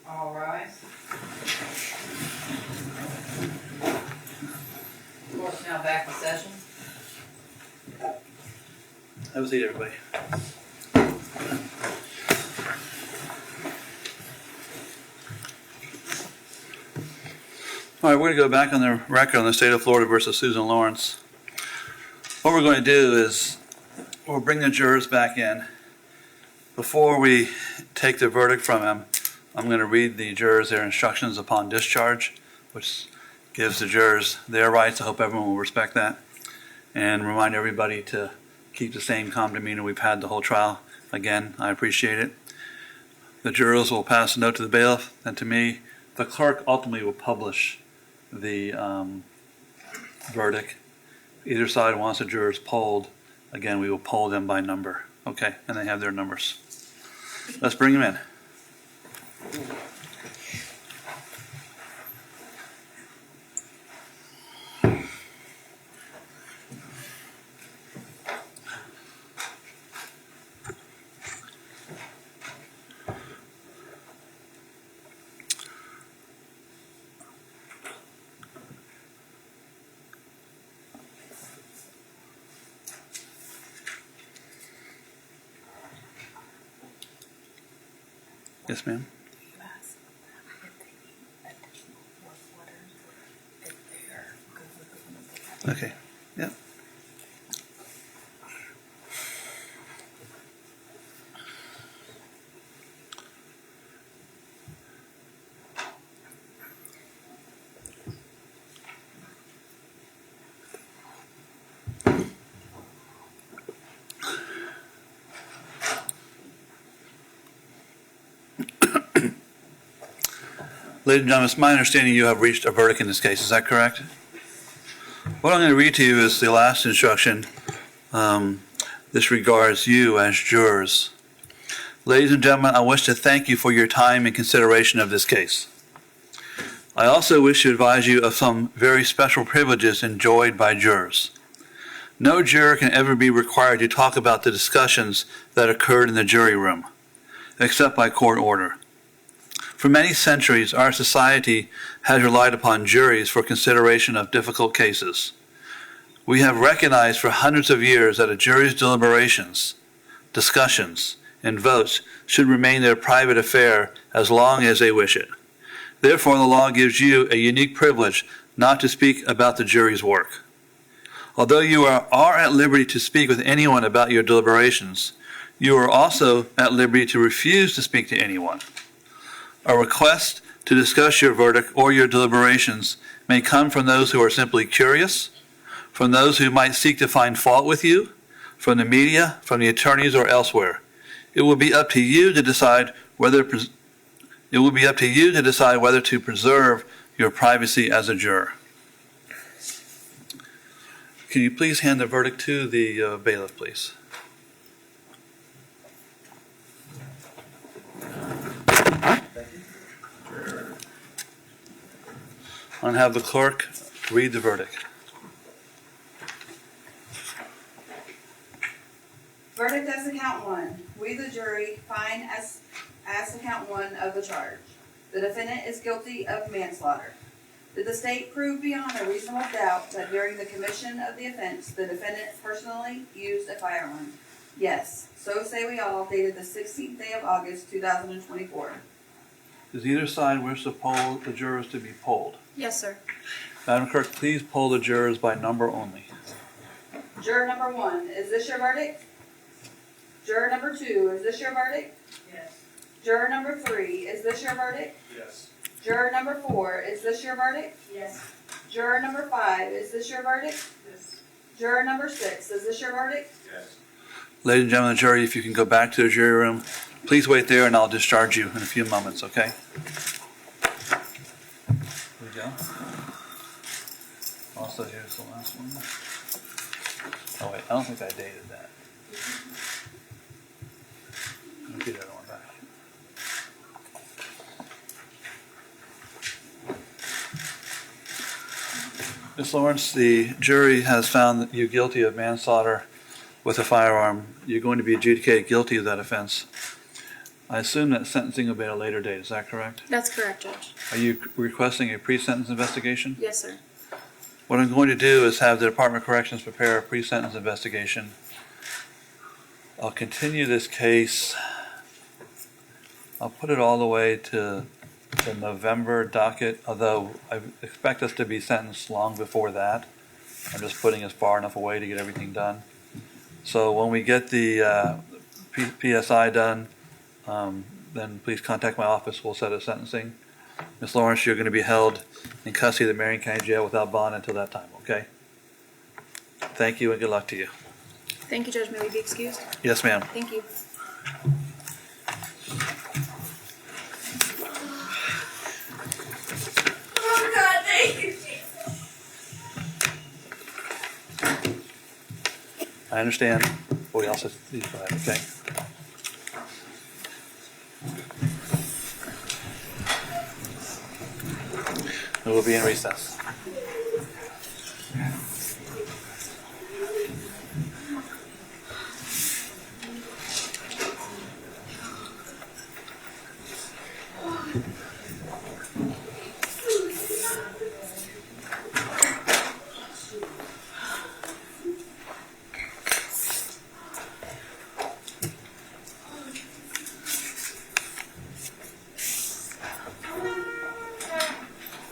All rise. Court's now back in session. Have a seat, everybody. All right, we're going to go back on the record on the state of Florida versus Susan Lorincz. What we're going to do is we'll bring the jurors back in. Before we take the verdict from them, I'm going to read the jurors their instructions upon discharge, which gives the jurors their rights. I hope everyone will respect that. And remind everybody to keep the same calm demeanor we've had the whole trial. Again, I appreciate it. The jurors will pass a note to the bailiff and to me. The clerk ultimately will publish the verdict. Either side wants the jurors polled. Again, we will poll them by number. Okay, and they have their numbers. Let's bring them in. Yes, ma'am. Okay. Yep. Ladies and gentlemen, it's my understanding you have reached a verdict in this case. Is that correct? What I'm going to read to you is the last instruction. This regards you as jurors. Ladies and gentlemen, I wish to thank you for your time and consideration of this case. I also wish to advise you of some very special privileges enjoyed by jurors. No juror can ever be required to talk about the discussions that occurred in the jury room, except by court order. For many centuries, our society has relied upon juries for consideration of difficult cases. We have recognized for hundreds of years that a jury's deliberations, discussions, and votes should remain their private affair as long as they wish it. Therefore, the law gives you a unique privilege not to speak about the jury's work. Although you are at liberty to speak with anyone about your deliberations, you are also at liberty to refuse to speak to anyone. A request to discuss your verdict or your deliberations may come from those who are simply curious, from those who might seek to find fault with you, from the media, from the attorneys, or elsewhere. It will be up to you to decide whether to preserve your privacy as a juror. Can you please hand the verdict to the bailiff, please? I'm going to have the clerk read the verdict. Verdict as to count one. We, the jury, find as to count one of the charge. The defendant is guilty of manslaughter. Did the state prove beyond a reasonable doubt that during the commission of the offense, the defendant personally used a firearm? Yes. So say we all, dated the 16th day of August, 2024. Does either side wish to poll the jurors to be polled? Yes, sir. Madam Clerk, please poll the jurors by number only. Juror number 1, is this your verdict? Juror number 2, is this your verdict? Yes. Juror number 3, is this your verdict? Yes. Juror number 4, is this your verdict? Yes. Juror number 5, is this your verdict? Yes. Juror number 6, is this your verdict? Yes. Ladies and gentlemen of the jury, if you can go back to the jury room, please wait there and I'll discharge you in a few moments, okay? Here we go. Also, here's the last one. Oh wait, I don't think I dated that. Let me get that one back. Ms. Lawrence, the jury has found you guilty of manslaughter with a firearm. You're going to be adjudicated guilty of that offense. I assume that sentencing will be at a later date, is that correct? That's correct, Judge. Are you requesting a pre-sentence investigation? Yes, sir. What I'm going to do is have the Department of Corrections prepare a pre-sentence investigation. I'll continue this case. I'll put it all the way to the November docket, although I expect us to be sentenced long before that. I'm just putting us far enough away to get everything done. So when we get the PSI done, then please contact my office. We'll set a sentencing. Ms. Lorincz, you're going to be held in custody of the Marion County Jail without bond until that time, okay? Thank you and good luck to you. Thank you, Judge. May we be excused? Yes, ma'am. Thank you. Oh, God, thank you. I understand, but we also need to go ahead, okay? We will be in recess.